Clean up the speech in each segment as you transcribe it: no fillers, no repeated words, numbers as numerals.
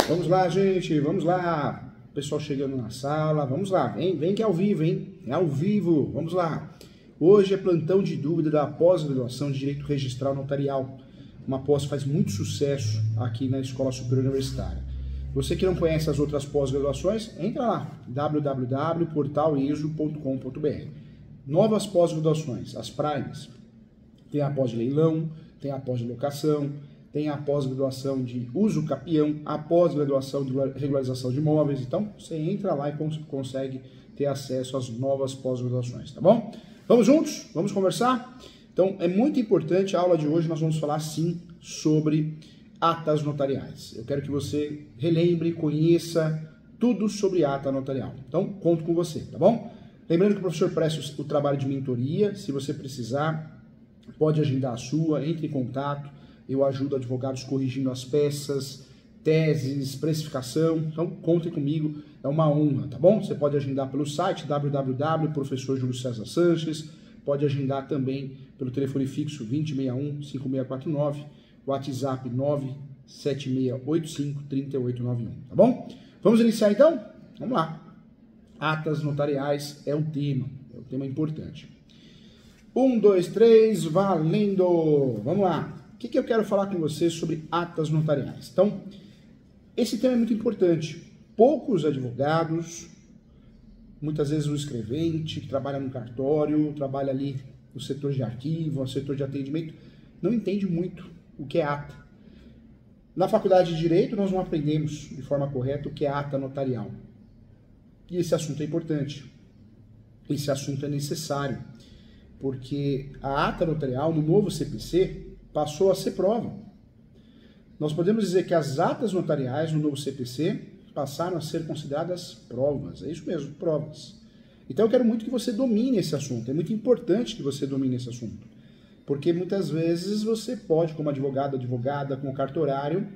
Vamos lá, gente, vamos lá. Pessoal chegando na sala, vamos lá, vem que é ao vivo, hein? É ao vivo, vamos lá. Hoje é plantão de dúvida da pós-graduação de Direito Registral Notarial. Uma pós que faz muito sucesso aqui na Escola Superior Universitária. Você que não conhece as outras pós-graduações, entra lá, www.portaliso.com.br. Novas pós-graduações, as primes. Tem a pós de leilão, tem a pós de locação, tem a pós-graduação de uso capião, a pós-graduação de regularização de imóveis. Então, você entra lá e consegue ter acesso às novas pós-graduações, tá bom? Vamos juntos? Vamos conversar? Então, é muito importante, a aula de hoje nós vamos falar, sim, sobre atas notariais. Eu quero que você relembre, conheça tudo sobre ata notarial. Então, conto com você, tá bom? Lembrando que o professor presta o trabalho de mentoria. Se você precisar, pode agendar a sua, entre em contato. Eu ajudo advogados corrigindo as peças, teses, precificação. Então, contem comigo, é uma honra, tá bom? Você pode agendar pelo site www.professor.julio-cesar-sanches, pode agendar também pelo telefone fixo 2061-5649, WhatsApp 97685-3891, tá bom? Vamos iniciar então? Vamos lá. Atas notariais é um tema importante. 1, 2, 3, valendo! Vamos lá. O que eu quero falar com você sobre atas notariais? Então, esse tema é muito importante. Poucos advogados, muitas vezes o escrevente, que trabalha no cartório, trabalha ali no setor de arquivo, no setor de atendimento, não entende muito o que é ata. Na faculdade de Direito, nós não aprendemos de forma correta o que é ata notarial. E esse assunto é importante. Esse assunto é necessário, porque a ata notarial, no novo CPC, passou a ser prova. Nós podemos dizer que as atas notariais no novo CPC passaram a ser consideradas provas. É isso mesmo, provas. Então eu quero muito que você domine esse assunto. É muito importante que você domine esse assunto. Porque muitas vezes você pode, como advogado, advogada, como cartorário,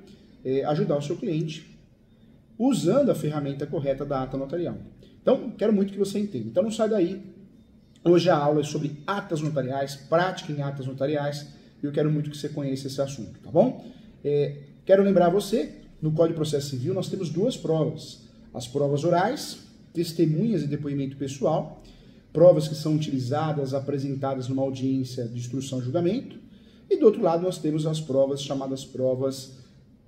ajudar o seu cliente usando a ferramenta correta da ata notarial. Então, quero muito que você entenda. Então não sai daí. Hoje a aula é sobre atas notariais, prática em atas notariais. E eu quero muito que você conheça esse assunto, tá bom? Quero lembrar você, no Código de Processo Civil nós temos duas provas. As provas orais, testemunhas e depoimento pessoal, provas que são utilizadas, apresentadas numa audiência de instrução e julgamento. E do outro lado nós temos as provas chamadas provas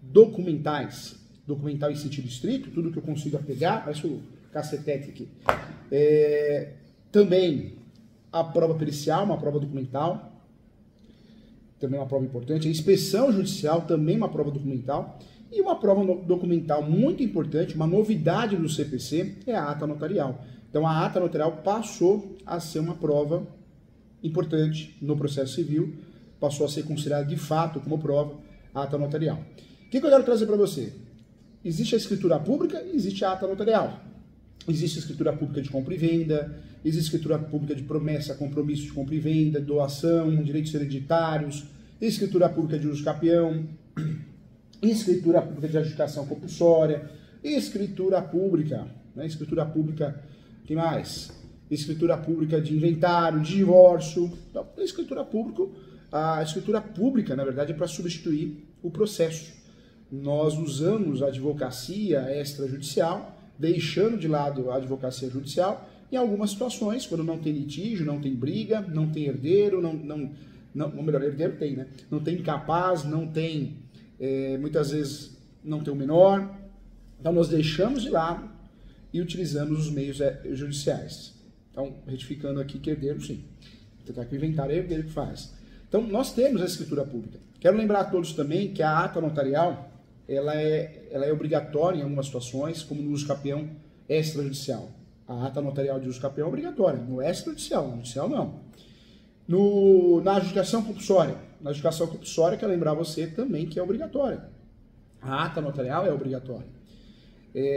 documentais. Documental em sentido estrito, tudo que eu consigo pegar, parece o cacetete aqui. Também a prova pericial, uma prova documental, também uma prova importante. A inspeção judicial, também uma prova documental. E uma prova documental muito importante, uma novidade do CPC, é a ata notarial. Então a ata notarial passou a ser uma prova importante no processo civil, passou a ser considerada de fato como prova a ata notarial. O que eu quero trazer para você? Existe a escritura pública e existe a ata notarial. Existe a escritura pública de compra e venda, existe a escritura pública de promessa, compromisso de compra e venda, doação, direitos hereditários, escritura pública de uso capião, escritura pública de adjudicação compulsória, escritura pública, né? Escritura pública, o que mais? Escritura pública de inventário, de divórcio. Então, a escritura pública, na verdade, é para substituir o processo. Nós usamos a advocacia extrajudicial, deixando de lado a advocacia judicial, em algumas situações, quando não tem litígio, não tem briga, não tem herdeiro, ou melhor, herdeiro tem, né? Não tem incapaz, não tem, muitas vezes, não tem o menor. Então, nós deixamos de lado e utilizamos os meios judiciais. Então, retificando aqui que herdeiro, sim. Tentar que inventar é herdeiro que faz. Então, nós temos a escritura pública. Quero lembrar a todos também que a ata notarial, ela é obrigatória em algumas situações, como no uso capião extrajudicial. A ata notarial de uso capião é obrigatória, no extrajudicial, no judicial não. Na adjudicação compulsória, quero lembrar você também que é obrigatória. A ata notarial é obrigatória.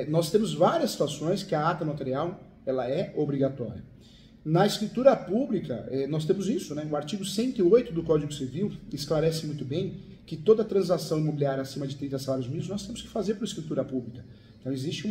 Nós temos várias situações que a ata notarial ela é obrigatória. Na escritura pública, nós temos isso, né? O artigo 108 do Código Civil esclarece muito bem que toda transação imobiliária acima de 30 salários mínimos nós temos que fazer por escritura pública. Então existe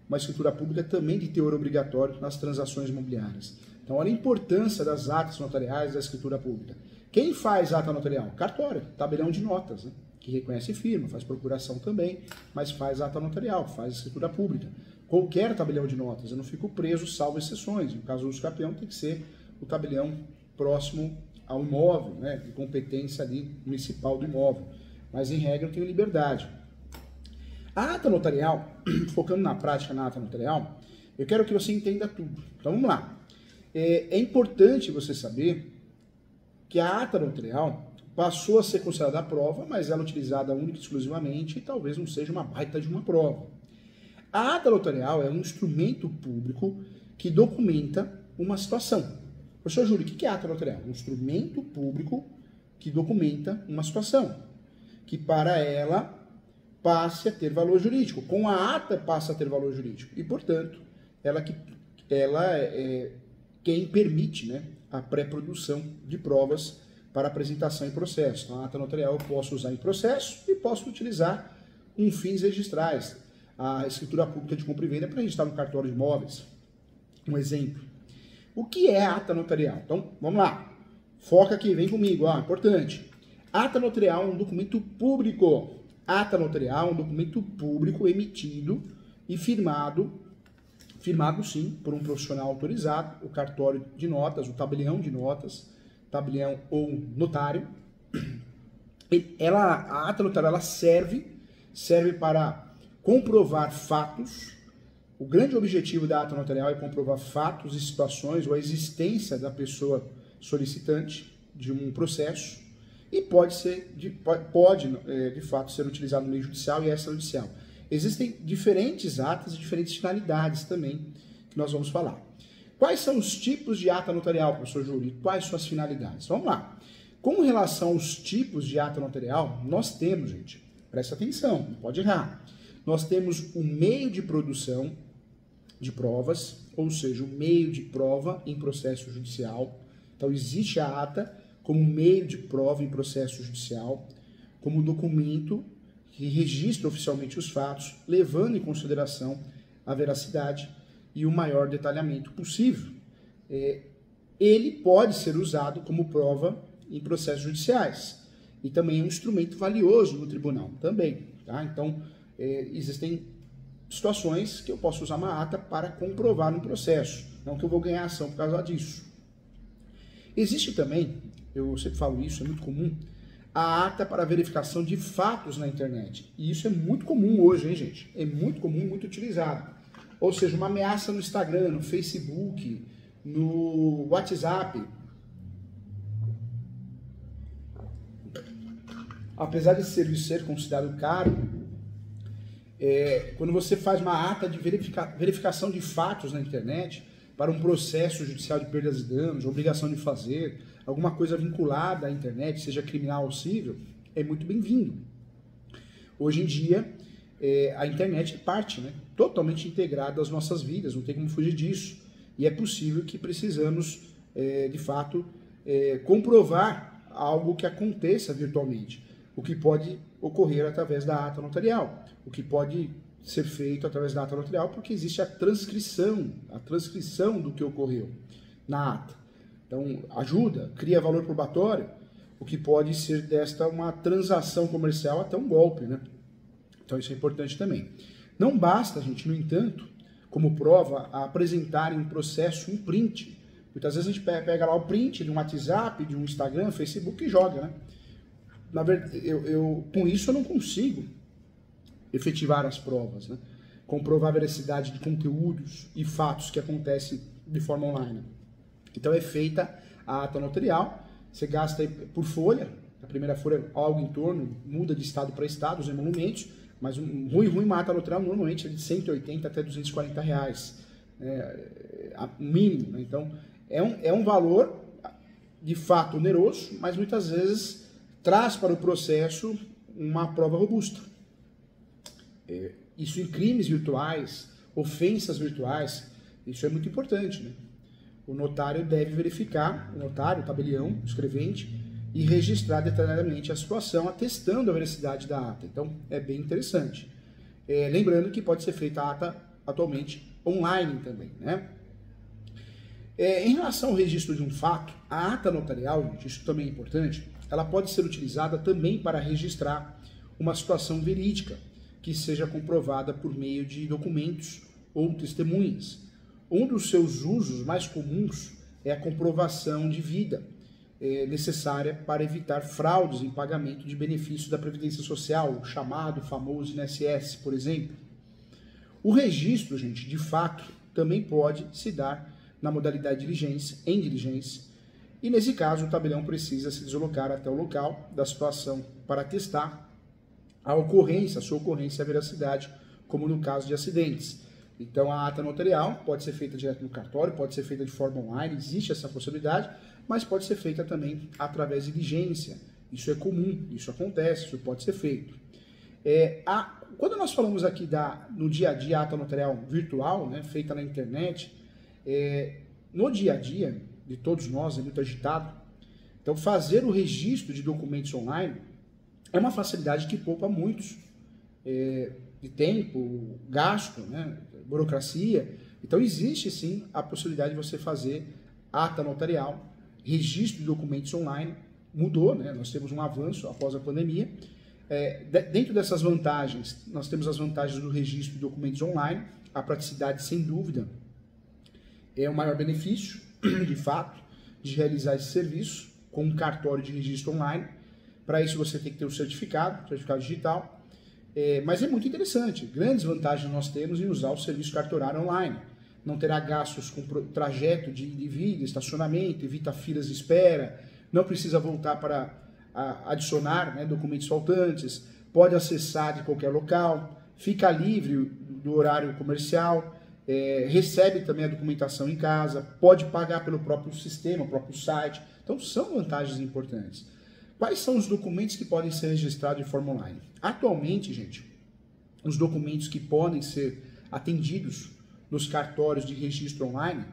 uma escritura pública também de teor obrigatório nas transações imobiliárias. Então olha a importância das atas notariais da escritura pública. Quem faz ata notarial? Cartório, tabelião de notas, né? que reconhece firma, faz procuração também, mas faz ata notarial, faz escritura pública. Qualquer tabelião de notas, eu não fico preso, salvo exceções. No caso do uso capião, tem que ser o tabelião próximo ao imóvel, né, de competência ali municipal do imóvel. Mas, em regra, eu tenho liberdade. A ata notarial, focando na prática na ata notarial, eu quero que você entenda tudo. Então, vamos lá. É importante você saber que a ata notarial passou a ser considerada a prova, mas ela é utilizada única e exclusivamente e talvez não seja uma baita de uma prova. A ata notarial é um instrumento público que documenta uma situação. Professor Júlio, o que é ata notarial? Um instrumento público que documenta uma situação, que para ela passe a ter valor jurídico. Com a ata passa a ter valor jurídico. E, portanto, ela é quem permite, né, a pré-produção de provas para apresentação em processo. Então, a ata notarial eu posso usar em processo e posso utilizar com fins registrais. A escritura pública de compra e venda para registrar no cartório de imóveis. Um exemplo. O que é ata notarial? Então, vamos lá. Foca aqui, vem comigo, importante. Ata notarial é um documento público. Ata notarial é um documento público emitido e firmado sim, por um profissional autorizado, o cartório de notas, o tabelião de notas, tabelião ou notário. A ata notarial ela serve para comprovar fatos. O grande objetivo da ata notarial é comprovar fatos e situações ou a existência da pessoa solicitante de um processo e pode de fato ser utilizado no meio judicial e extrajudicial. Existem diferentes atas e diferentes finalidades também que nós vamos falar. Quais são os tipos de ata notarial, professor Júlio? Quais suas finalidades? Vamos lá. Com relação aos tipos de ata notarial, nós temos, gente, presta atenção, não pode errar. Nós temos o meio de produção de provas, ou seja, o meio de prova em processo judicial. Então, existe a ata como meio de prova em processo judicial, como documento que registra oficialmente os fatos, levando em consideração a veracidade e o maior detalhamento possível. Ele pode ser usado como prova em processos judiciais e também é um instrumento valioso no tribunal também. Tá? Então, existem situações que eu posso usar uma ata para comprovar no processo, não que eu vou ganhar ação por causa disso. Existe também, eu sempre falo isso, é muito comum, a ata para verificação de fatos na internet. E isso é muito comum hoje, hein, gente? É muito comum, muito utilizado. Ou seja, uma ameaça no Instagram, no Facebook, no WhatsApp. Apesar desse serviço ser considerado caro, quando você faz uma ata de verificação de fatos na internet para um processo judicial de perdas e danos, obrigação de fazer, alguma coisa vinculada à internet, seja criminal ou civil, é muito bem-vindo. Hoje em dia, a internet é parte, né, totalmente integrada às nossas vidas, não tem como fugir disso. E é possível que precisamos, de fato, comprovar algo que aconteça virtualmente, o que pode ocorrer através da ata notarial, o que pode ser feito através da ata notarial, porque existe a transcrição do que ocorreu na ata. Então, ajuda, cria valor probatório, o que pode ser desta uma transação comercial até um golpe, né? Então, isso é importante também. Não basta, gente, no entanto, como prova, apresentar em processo um print. Muitas vezes a gente pega lá o print de um WhatsApp, de um Instagram, Facebook e joga, né? Na verdade, com isso eu não consigo efetivar as provas, né? Comprovar a veracidade de conteúdos e fatos que acontecem de forma online. Então é feita a ata notarial, você gasta aí por folha, a primeira folha algo em torno, muda de estado para estado, os emolumentos, mas uma ata notarial normalmente é de 180 até 240 reais, mínimo, né? Então é um valor de fato oneroso, mas muitas vezes traz para o processo uma prova robusta. Isso em crimes virtuais, ofensas virtuais, isso é muito importante, né? O notário deve verificar, o tabelião, o escrevente, e registrar detalhadamente a situação, atestando a veracidade da ata. Então, é bem interessante. Lembrando que pode ser feita a ata atualmente online também, né? Em relação ao registro de um fato, a ata notarial, gente, isso também é importante, ela pode ser utilizada também para registrar uma situação verídica que seja comprovada por meio de documentos ou testemunhas. Um dos seus usos mais comuns é a comprovação de vida, necessária para evitar fraudes em pagamento de benefícios da Previdência Social, o chamado famoso INSS, por exemplo. O registro, gente, de fato, também pode se dar na modalidade diligência, em diligência, e nesse caso o tabelião precisa se deslocar até o local da situação para testar a sua ocorrência e a veracidade, como no caso de acidentes. Então a ata notarial pode ser feita direto no cartório, pode ser feita de forma online, existe essa possibilidade, mas pode ser feita também através de diligência. Isso é comum, isso acontece, isso pode ser feito. Quando nós falamos aqui no dia a dia ata notarial virtual, né, feita na internet, no dia a dia de todos nós é muito agitado. Então fazer o registro de documentos online é uma facilidade que poupa muitos de tempo, gasto, né, burocracia. Então existe sim a possibilidade de você fazer ata notarial, registro de documentos online. Mudou, né? Nós temos um avanço após a pandemia. Dentro dessas vantagens, nós temos as vantagens do registro de documentos online. A praticidade, sem dúvida, é o maior benefício, de fato, de realizar esse serviço com um cartório de registro online. Para isso você tem que ter o certificado digital. Mas é muito interessante. Grandes vantagens nós temos em usar o serviço cartorário online. Não terá gastos com trajeto de vida, estacionamento, evita filas de espera, não precisa voltar para adicionar, né, documentos faltantes, pode acessar de qualquer local, fica livre do horário comercial, recebe também a documentação em casa, pode pagar pelo próprio sistema, próprio site. Então são vantagens importantes. Quais são os documentos que podem ser registrados de forma online? Atualmente, gente, os documentos que podem ser atendidos nos cartórios de registro online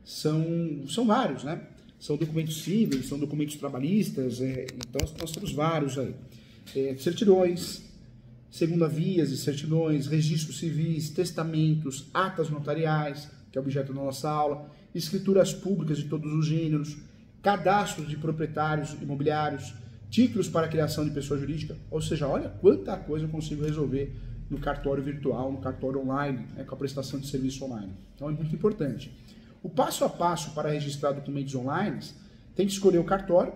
são vários, né? São documentos cíveis, são documentos trabalhistas, então nós temos vários aí. Certidões, segunda-vias e certidões, registros civis, testamentos, atas notariais, que é objeto da nossa aula, escrituras públicas de todos os gêneros, cadastros de proprietários imobiliários, títulos para a criação de pessoa jurídica, ou seja, olha quanta coisa eu consigo resolver no cartório virtual, no cartório online, né, com a prestação de serviço online. Então é muito importante. O passo a passo para registrar documentos online, tem que escolher o cartório,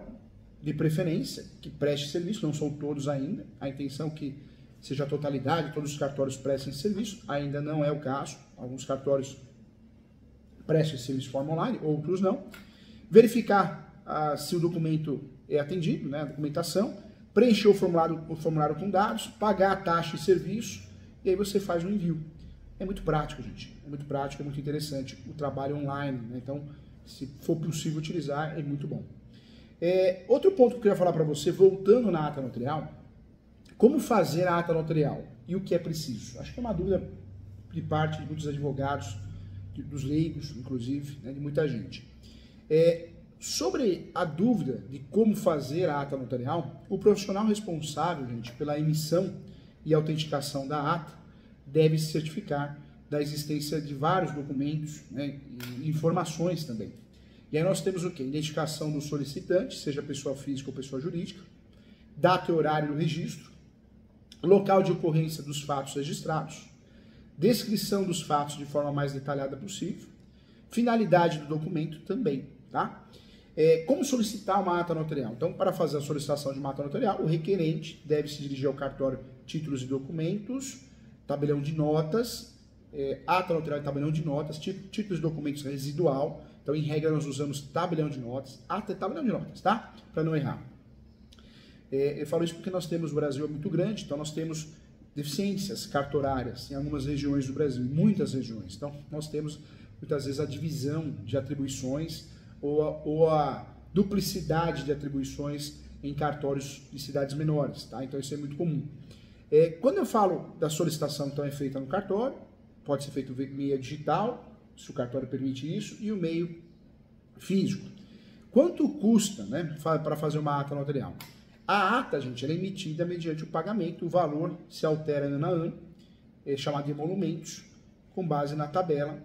de preferência, que preste serviço, não são todos ainda, a intenção é que seja a totalidade, todos os cartórios prestem serviço, ainda não é o caso, alguns cartórios prestam serviço de forma online, outros não. Verificar se o documento é atendido, né, a documentação, preencher o formulário com dados, pagar a taxa de serviço, e aí você faz o envio. É muito prático, gente. É muito prático, é muito interessante o trabalho online, né? Então, se for possível utilizar, é muito bom. Outro ponto que eu queria falar para você, voltando na ata notarial, como fazer a ata notarial e o que é preciso? Acho que é uma dúvida de parte de muitos advogados, dos leigos, inclusive, né, de muita gente. Sobre a dúvida de como fazer a ata notarial, o profissional responsável, gente, pela emissão e autenticação da ata deve se certificar da existência de vários documentos, né, e informações também. E aí nós temos o quê? Identificação do solicitante, seja pessoa física ou pessoa jurídica, data e horário do registro, local de ocorrência dos fatos registrados, descrição dos fatos de forma mais detalhada possível, finalidade do documento também, tá? Como solicitar uma ata notarial? Então, para fazer a solicitação de uma ata notarial, o requerente deve se dirigir ao cartório Títulos e Documentos, tabelião de notas, ata notarial e tabelião de notas, títulos de documentos residual. Então, em regra, nós usamos tabelião de notas, ata e tabelião de notas, tá? Para não errar. Eu falo isso porque nós temos, o Brasil é muito grande, então nós temos deficiências cartorárias em algumas regiões do Brasil, muitas regiões. Então, nós temos, muitas vezes, a divisão de atribuições ou a duplicidade de atribuições em cartórios de cidades menores, tá? Então, isso é muito comum. Quando eu falo da solicitação, então, é feita no cartório, pode ser feito via meio digital, se o cartório permite isso, e o meio físico. Quanto custa, né, para fazer uma ata notarial? A ata, gente, ela é emitida mediante o pagamento, o valor se altera ano a ano, é chamado de emolumentos, com base na tabela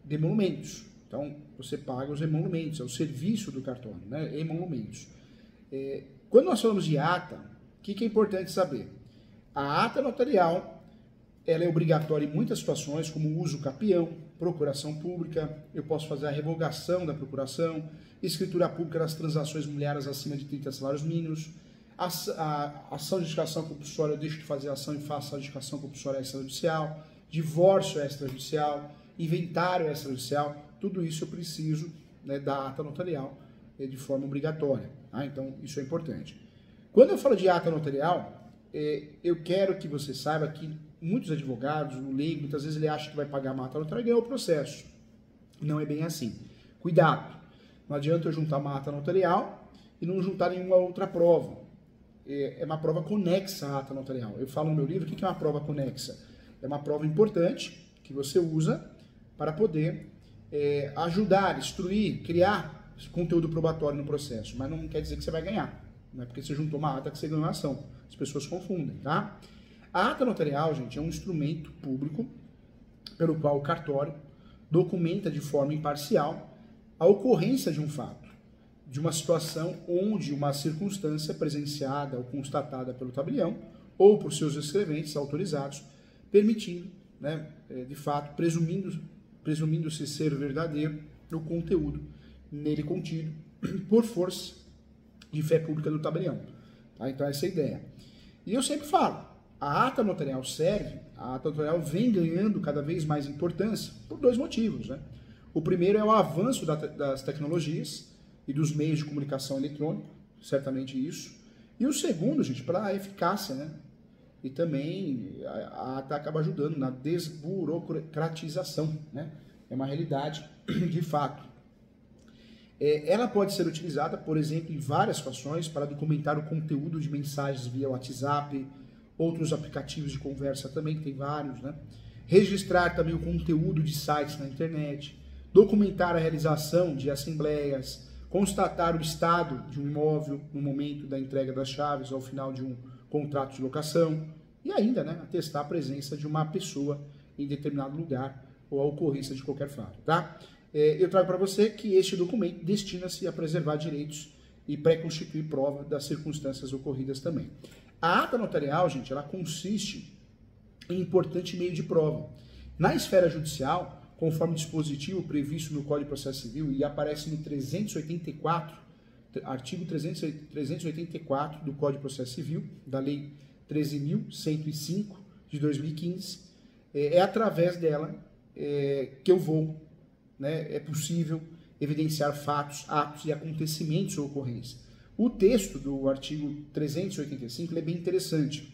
de emolumentos. Então, você paga os emolumentos, é o serviço do cartório, né, emolumentos. Quando nós falamos de ata, o que é importante saber? A ata notarial, ela é obrigatória em muitas situações, como uso capião, procuração pública, eu posso fazer a revogação da procuração, escritura pública das transações imobiliárias acima de 30 salários mínimos, a ação de justificação compulsória, eu deixo de fazer a ação e faço a justificação compulsória extrajudicial, divórcio extrajudicial, inventário extrajudicial, tudo isso eu preciso, né, da ata notarial de forma obrigatória. Tá? Então, isso é importante. Quando eu falo de ata notarial, eu quero que você saiba que muitos advogados, o leigo, muitas vezes ele acha que vai pagar uma ata notarial e ganhar o processo. Não é bem assim. Cuidado. Não adianta eu juntar uma ata notarial e não juntar nenhuma outra prova. É uma prova conexa à ata notarial. Eu falo no meu livro o que é uma prova conexa. É uma prova importante que você usa para poder ajudar, instruir, criar conteúdo probatório no processo. Mas não quer dizer que você vai ganhar. Não é porque você juntou uma ata que você ganhou a ação. As pessoas confundem, tá? A ata notarial, gente, é um instrumento público pelo qual o cartório documenta de forma imparcial a ocorrência de um fato, de uma situação onde uma circunstância presenciada ou constatada pelo tabelião ou por seus escreventes autorizados, permitindo, né, de fato, presumindo-se ser verdadeiro o conteúdo nele contido por força de fé pública do tabelião. Tá? Então essa é a ideia. E eu sempre falo, a ata notarial a ata notarial vem ganhando cada vez mais importância por dois motivos, né? O primeiro é o avanço das tecnologias e dos meios de comunicação eletrônica, certamente isso. E o segundo, gente, para a eficácia, né? E também a ata acaba ajudando na desburocratização, né? É uma realidade de fato. Ela pode ser utilizada, por exemplo, em várias situações para documentar o conteúdo de mensagens via WhatsApp, outros aplicativos de conversa também, que tem vários, né? Registrar também o conteúdo de sites na internet, documentar a realização de assembleias, constatar o estado de um imóvel no momento da entrega das chaves ao final de um contrato de locação e ainda, né, atestar a presença de uma pessoa em determinado lugar ou a ocorrência de qualquer fato, tá? Eu trago para você que este documento destina-se a preservar direitos e pré-constituir prova das circunstâncias ocorridas também. A ata notarial, gente, ela consiste em importante meio de prova. Na esfera judicial, conforme o dispositivo previsto no Código de Processo Civil e aparece no 384, artigo 384 do Código de Processo Civil, da Lei 13.105 de 2015, é através dela que eu vou, né, é possível evidenciar fatos, atos e acontecimentos ou ocorrências. O texto do artigo 385 ele é bem interessante.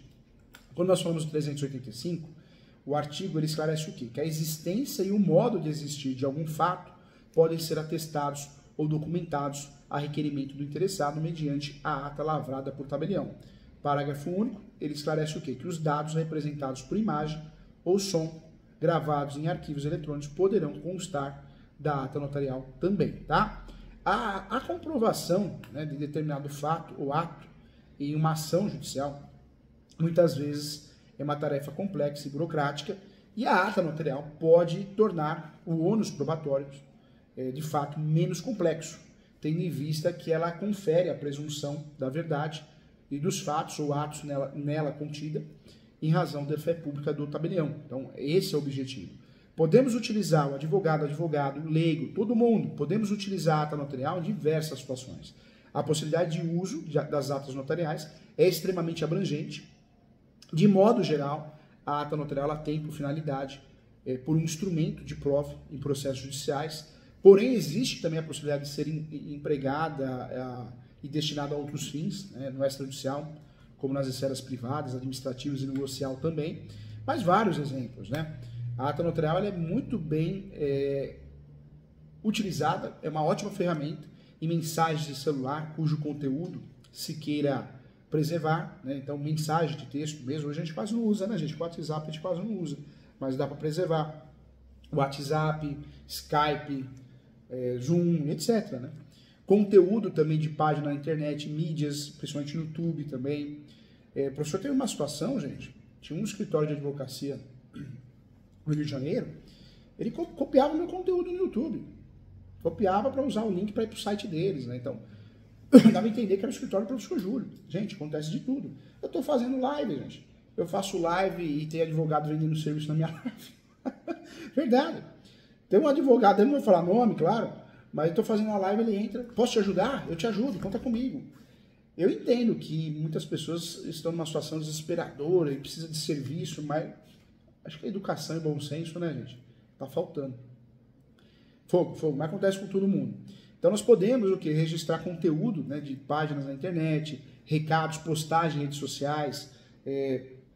Quando nós falamos do 385, o artigo ele esclarece o quê? Que a existência e o modo de existir de algum fato podem ser atestados ou documentados a requerimento do interessado mediante a ata lavrada por tabelião. Parágrafo único, ele esclarece o quê? Que os dados representados por imagem ou som gravados em arquivos eletrônicos poderão constar da ata notarial também, tá? A comprovação, né, de determinado fato ou ato em uma ação judicial, muitas vezes é uma tarefa complexa e burocrática, e a ata notarial pode tornar o ônus probatório, de fato, menos complexo, tendo em vista que ela confere a presunção da verdade e dos fatos ou atos nela contida, em razão da fé pública do tabelião. Então, esse é o objetivo. Podemos utilizar o advogado, o leigo, todo mundo, podemos utilizar a ata notarial em diversas situações. A possibilidade de uso das atas notariais é extremamente abrangente. De modo geral, a ata notarial ela tem por finalidade, por um instrumento de prova em processos judiciais, porém existe também a possibilidade de ser empregada e destinada a outros fins, né, no extrajudicial, como nas esferas privadas, administrativas e negocial também, mas vários exemplos, né? A ata notarial ela é muito bem utilizada, é uma ótima ferramenta em mensagens de celular, cujo conteúdo se queira preservar, né? Então, mensagem de texto mesmo, hoje a gente quase não usa, né, gente? O WhatsApp a gente quase não usa, mas dá para preservar. WhatsApp, Skype, Zoom, etc, né? Conteúdo também de página na internet, mídias, principalmente no YouTube também. O professor teve uma situação, gente, tinha um escritório de advocacia no Rio de Janeiro, ele copiava o meu conteúdo no YouTube. Copiava para usar o link para ir para o site deles, né? Então, dava a entender que era o escritório do professor Júlio. Gente, acontece de tudo. Eu estou fazendo live, gente. eu faço live e tem advogado vendendo serviço na minha live. Verdade. Tem um advogado, eu não vou falar nome, claro, mas eu tô fazendo uma live, ele entra, posso te ajudar? Eu te ajudo, conta comigo. Eu entendo que muitas pessoas estão numa situação desesperadora e precisam de serviço, mas acho que a educação e bom senso, né, gente? Tá faltando. Fogo, mas acontece com todo mundo. Então nós podemos o quê? Registrar conteúdo, né, de páginas na internet, recados, postagens em redes sociais,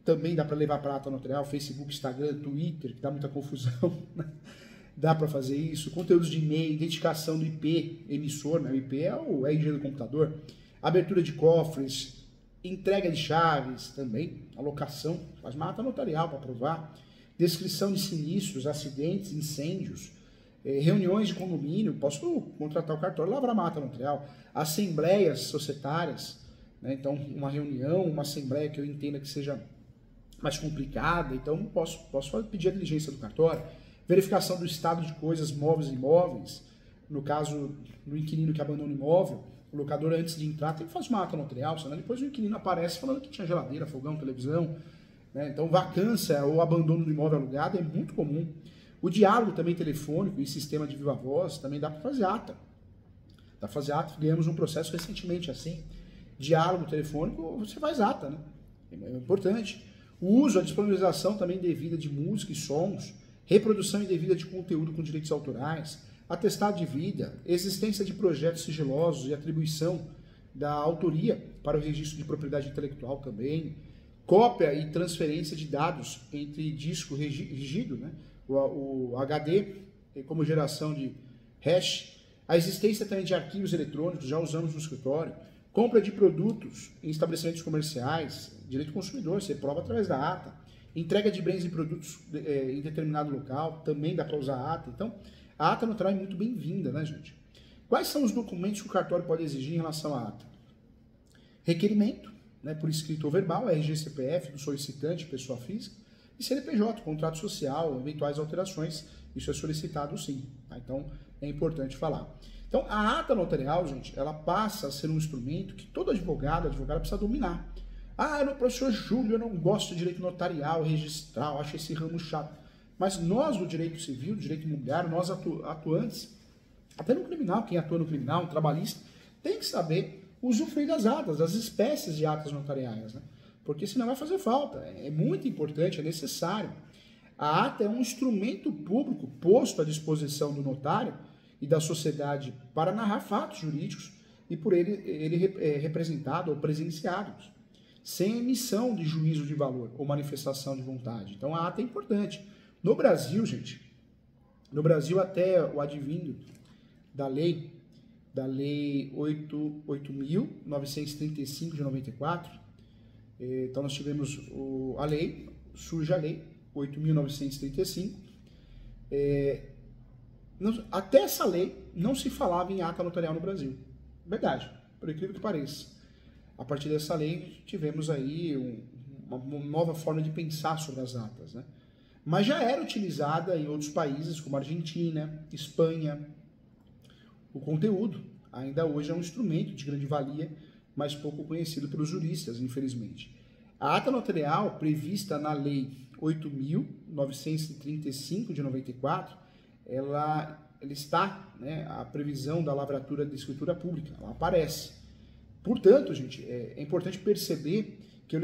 também dá para levar para a ata notarial, Facebook, Instagram, Twitter, que dá muita confusão, né? Dá para fazer isso, conteúdos de e-mail, identificação do IP, emissor, né? O IP é o RG do computador, abertura de cofres, entrega de chaves também, alocação, faz uma ata notarial para provar, descrição de sinistros, acidentes, incêndios, reuniões de condomínio, posso contratar o cartório e lavrar uma ata notarial, assembleias societárias, né? Então uma reunião, uma assembleia que eu entenda que seja mais complicada, então posso pedir a diligência do cartório, verificação do estado de coisas móveis e imóveis, no caso do inquilino que abandona o imóvel, o locador antes de entrar tem que fazer uma ata notarial, senão depois o inquilino aparece falando que tinha geladeira, fogão, televisão, né? Então vacância ou abandono do imóvel alugado é muito comum. O diálogo também telefônico e sistema de viva voz também dá para fazer ata. Dá para fazer ata, ganhamos um processo recentemente assim. Diálogo telefônico, você faz ata, né? É importante. O uso, a disponibilização também devida de música e sons, reprodução indevida de conteúdo com direitos autorais, atestado de vida, existência de projetos sigilosos e atribuição da autoria para o registro de propriedade intelectual também, cópia e transferência de dados entre disco rígido, né? O HD, como geração de hash, a existência também de arquivos eletrônicos, já usamos no escritório, compra de produtos em estabelecimentos comerciais, direito do consumidor, você prova através da ata, entrega de bens e produtos em determinado local, também dá para usar a ata. Então, a ata notarial é muito bem-vinda, né, gente? Quais são os documentos que o cartório pode exigir em relação à ata? Requerimento, né, por escrito ou verbal, RG CPF do solicitante, pessoa física, e CNPJ, contrato social, eventuais alterações, isso é solicitado sim. Tá? Então, é importante falar. Então, a ata notarial, gente, ela passa a ser um instrumento que todo advogado precisa dominar. Professor Júlio, eu não gosto de direito notarial, registral, acho esse ramo chato. Mas nós, do direito civil, do direito imobiliário, nós atuantes, até no criminal, quem atua no criminal, no trabalhista, tem que saber usufruir das atas, das espécies de atas notariais, né? Porque senão vai fazer falta. É muito importante, é necessário. A ata é um instrumento público posto à disposição do notário e da sociedade para narrar fatos jurídicos e por ele representado ou presenciado, sem emissão de juízo de valor ou manifestação de vontade. Então a ata é importante. No Brasil, gente, até o advindo da lei 8.935 de 94, então nós tivemos surge a lei 8.935, até essa lei não se falava em ata notarial no Brasil. Verdade, por incrível que pareça. A partir dessa lei tivemos aí uma nova forma de pensar sobre as atas, né? Mas já era utilizada em outros países como Argentina, Espanha. O conteúdo ainda hoje é um instrumento de grande valia, mas pouco conhecido pelos juristas, infelizmente. A ata notarial prevista na lei 8.935 de 94, ela está, né, a previsão da lavratura de escritura pública, ela aparece. Portanto, gente, é importante perceber que o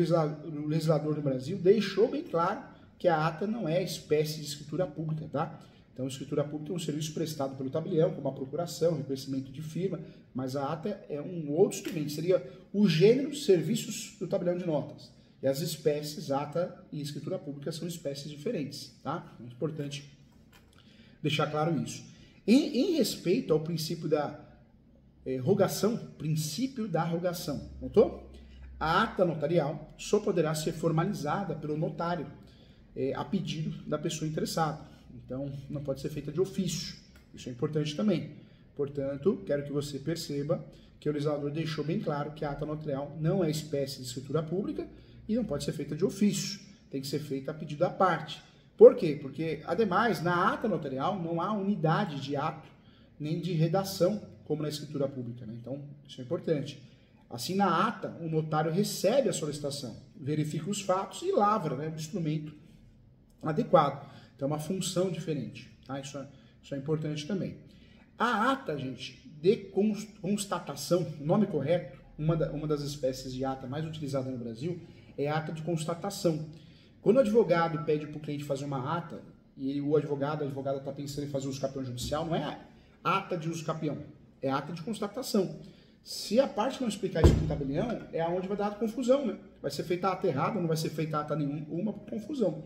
legislador do Brasil deixou bem claro que a ata não é espécie de escritura pública, tá? Então, a escritura pública é um serviço prestado pelo tabelião, como a procuração, reconhecimento de firma, mas a ata é um outro instrumento, seria o gênero serviços do tabelião de notas. E as espécies, ata e escritura pública, são espécies diferentes, tá? É importante deixar claro isso. Em respeito ao princípio da rogação, notou? A ata notarial só poderá ser formalizada pelo notário a pedido da pessoa interessada. Então, não pode ser feita de ofício. Isso é importante também. Portanto, quero que você perceba que o legislador deixou bem claro que a ata notarial não é espécie de escritura pública e não pode ser feita de ofício. Tem que ser feita a pedido da parte. Por quê? Porque, ademais, na ata notarial não há unidade de ato nem de redação, como na escritura pública, né? Então, isso é importante. Assim, na ata, o notário recebe a solicitação, verifica os fatos e lavra, né, o instrumento adequado. Então, é uma função diferente. Tá? Isso é importante também. A ata, gente, de constatação, o nome correto, uma das espécies de ata mais utilizada no Brasil, é a ata de constatação. Quando o advogado pede para o cliente fazer uma ata, e a advogada está pensando em fazer uso capião judicial, não é ata de uso capião, é ata de constatação. Se a parte não explicar isso no tabelião, é onde vai dar confusão, né? Vai ser feita a ata errada, não vai ser feita a ata nenhuma, confusão.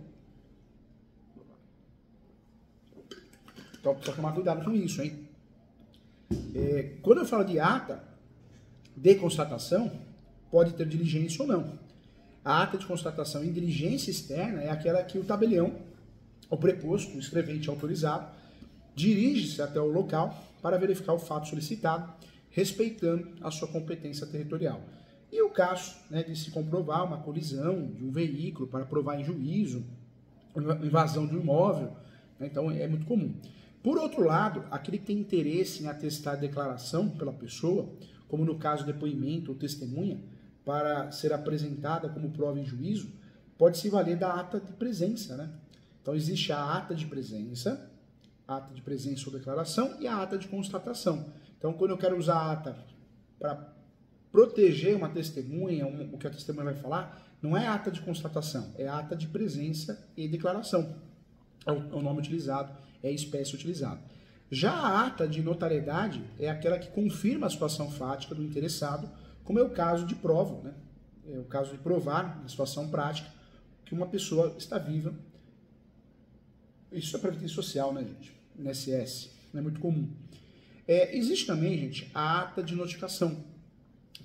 Então, precisa tomar cuidado com isso, hein? Quando eu falo de ata de constatação, pode ter diligência ou não. A ata de constatação em diligência externa é aquela que o tabelião, o preposto, o escrevente autorizado, dirige-se até o local para verificar o fato solicitado, respeitando a sua competência territorial. E o caso, né, de se comprovar uma colisão de um veículo para provar em juízo, invasão de um imóvel, né, então é muito comum. Por outro lado, aquele que tem interesse em atestar a declaração pela pessoa, como no caso depoimento ou testemunha, para ser apresentada como prova em juízo, pode se valer da ata de presença, né? Então existe a ata de presença ou declaração e a ata de constatação. Então quando eu quero usar a ata para proteger uma testemunha, o que a testemunha vai falar, não é ata de constatação, é ata de presença e declaração. É o nome utilizado, é a espécie utilizada. Já a ata de notariedade é aquela que confirma a situação fática do interessado, como é o caso de prova, né? É o caso de provar, na situação prática, que uma pessoa está viva. Isso é previdência social, né, gente? INSS, não é muito comum. Existe também, gente, a ata de notificação,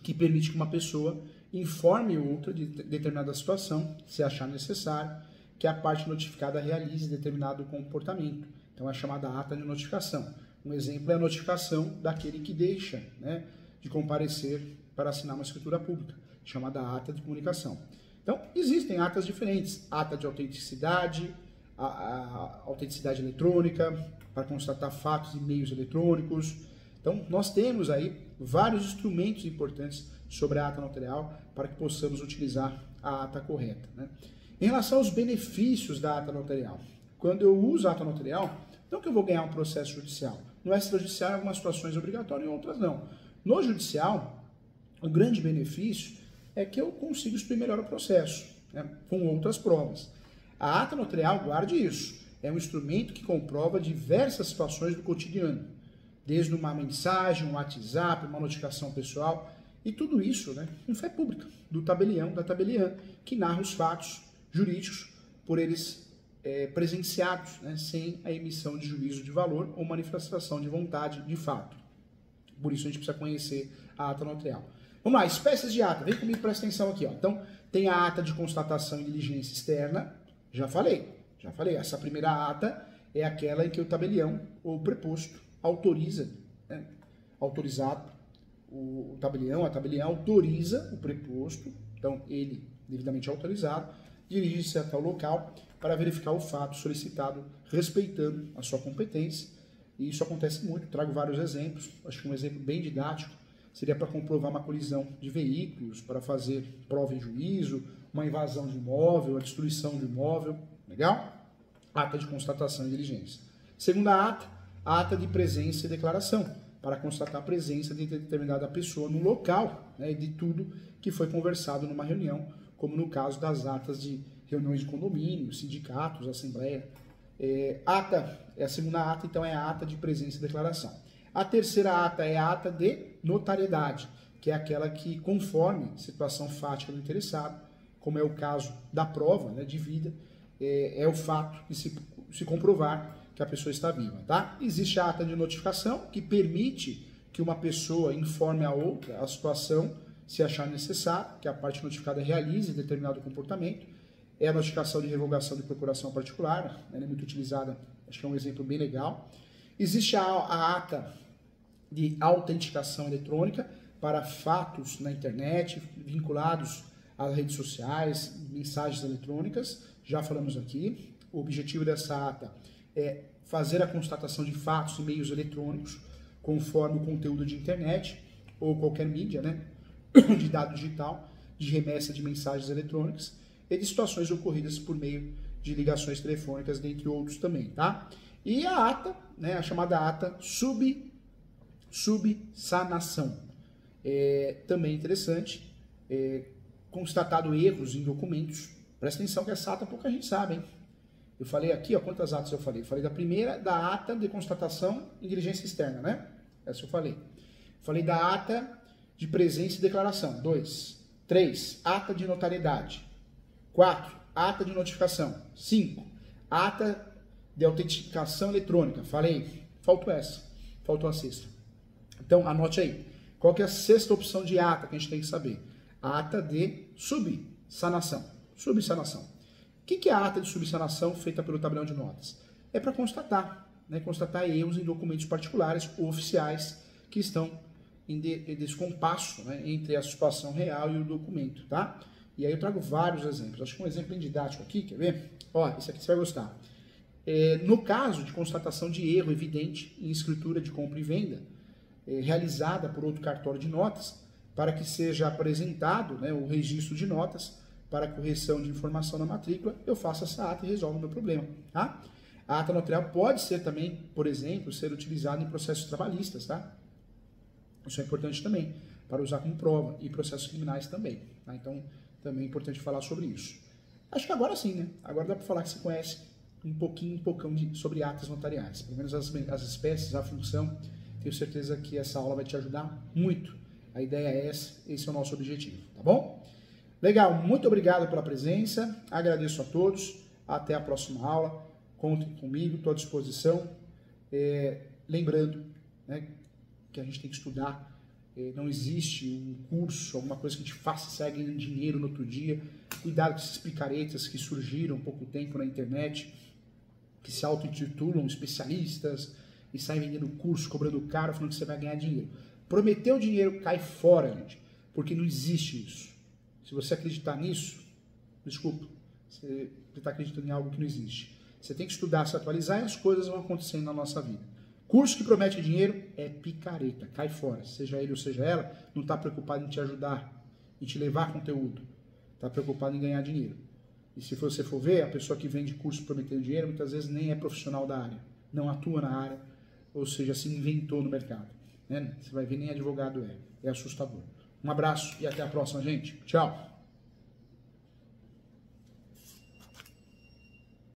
que permite que uma pessoa informe outra de determinada situação, se achar necessário, que a parte notificada realize determinado comportamento. Então é chamada ata de notificação. Um exemplo é a notificação daquele que deixa, né, de comparecer para assinar uma escritura pública, chamada ata de comunicação. Então existem atas diferentes, ata de autenticidade, a autenticidade eletrônica, para constatar fatos e meios eletrônicos. Então nós temos aí vários instrumentos importantes sobre a ata notarial para que possamos utilizar a ata correta, né? Em relação aos benefícios da ata notarial, quando eu uso a ata notarial, não que eu vou ganhar um processo judicial. No extrajudicial, em algumas situações é obrigatório, em outras não. No judicial, o grande benefício é que eu consigo exprimir melhor o processo, né, com outras provas. A ata notarial, guarde isso, é um instrumento que comprova diversas situações do cotidiano, desde uma mensagem, um WhatsApp, uma notificação pessoal, e tudo isso, né, em fé pública, do tabelião, da tabeliã, que narra os fatos jurídicos por eles presenciados, né, sem a emissão de juízo de valor ou manifestação de vontade de fato. Por isso a gente precisa conhecer a ata notarial. Vamos lá, espécies de ata. Vem comigo, presta atenção aqui. Ó. Então, tem a ata de constatação e diligência externa. Já falei. Essa primeira ata é aquela em que o tabelião ou preposto autoriza, né, autorizado, o tabelião, a tabeliã autoriza o preposto, então ele, devidamente autorizado, dirige-se até o local para verificar o fato solicitado, respeitando a sua competência. E isso acontece muito, trago vários exemplos. Acho que um exemplo bem didático seria para comprovar uma colisão de veículos, para fazer prova em juízo, uma invasão de imóvel, a destruição de imóvel. Legal? Ata de constatação e diligência. Segunda ata, a ata de presença e declaração, para constatar a presença de determinada pessoa no local, né, de tudo que foi conversado numa reunião, como no caso das atas de reuniões de condomínio, sindicatos, assembleia. A segunda ata, então, é a ata de presença e declaração. A terceira ata é a ata de notariedade, que é aquela que, conforme situação fática do interessado, como é o caso da prova, né, de vida, é o fato de se comprovar que a pessoa está viva, tá? Existe a ata de notificação, que permite que uma pessoa informe a outra a situação, se achar necessário, que a parte notificada realize determinado comportamento. É a notificação de revogação de procuração particular, ela é muito utilizada, acho que é um exemplo bem legal. Existe a ata de autenticação eletrônica para fatos na internet, vinculados às redes sociais, mensagens eletrônicas, já falamos aqui. O objetivo dessa ata é fazer a constatação de fatos e meios eletrônicos, conforme o conteúdo de internet ou qualquer mídia, né? de dado digital, de remessa de mensagens eletrônicas e de situações ocorridas por meio de ligações telefônicas, dentre outros também, tá? E a ata, né, a chamada ata subsanação. Também interessante, constatado erros em documentos. Presta atenção que essa ata pouca gente sabe, hein? Eu falei aqui, ó, quantas atas eu falei? Falei da primeira, da ata de constatação em diligência externa, né? Essa eu falei. Falei da ata de presença e declaração. 2. 3. Ata de notariedade. 4. Ata de notificação. 5. Ata de autenticação eletrônica. Falei. Faltou essa. Faltou a sexta. Então, anote aí. Qual que é a sexta opção de ata que a gente tem que saber? A ata de subsanação. Subsanação. O que é a ata de subsanação feita pelo tabelião de notas? É para constatar, né? Constatar erros em documentos particulares ou oficiais que estão em descompasso, né, entre a situação real e o documento, tá? E aí eu trago vários exemplos. Acho que um exemplo bem didático aqui, quer ver? Ó, esse aqui você vai gostar. No caso de constatação de erro evidente em escritura de compra e venda, realizada por outro cartório de notas, para que seja apresentado, né, o registro de notas para correção de informação na matrícula, eu faço essa ata e resolvo o meu problema, tá? A ata notarial pode ser também, por exemplo, ser utilizada em processos trabalhistas, tá? Isso é importante também, para usar como prova, e processos criminais também, tá? Então, também é importante falar sobre isso. Acho que agora sim, né? Agora dá para falar que você conhece um pouquinho sobre atas notariais, pelo menos as espécies, a função. Tenho certeza que essa aula vai te ajudar muito. A ideia é essa, esse é o nosso objetivo, tá bom? Legal, muito obrigado pela presença, agradeço a todos, até a próxima aula, contem comigo, estou à disposição. Lembrando, né, que a gente tem que estudar, não existe um curso, alguma coisa que a gente faça e saia ganhando dinheiro no outro dia. Cuidado com esses picaretas que surgiram há pouco tempo na internet, que se auto-intitulam especialistas e saem vendendo curso, cobrando caro, falando que você vai ganhar dinheiro. Prometeu dinheiro, cai fora, gente, porque não existe isso. Se você acreditar nisso, desculpa, você está acreditando em algo que não existe. Você tem que estudar, se atualizar e as coisas vão acontecendo na nossa vida. Curso que promete dinheiro é picareta, cai fora. Seja ele ou seja ela, não está preocupado em te ajudar, em te levar conteúdo. Está preocupado em ganhar dinheiro. E se você for ver, a pessoa que vende curso prometendo dinheiro, muitas vezes nem é profissional da área, não atua na área, ou seja, se inventou no mercado. Né? Você vai ver, nem advogado é assustador. Um abraço e até a próxima, gente. Tchau!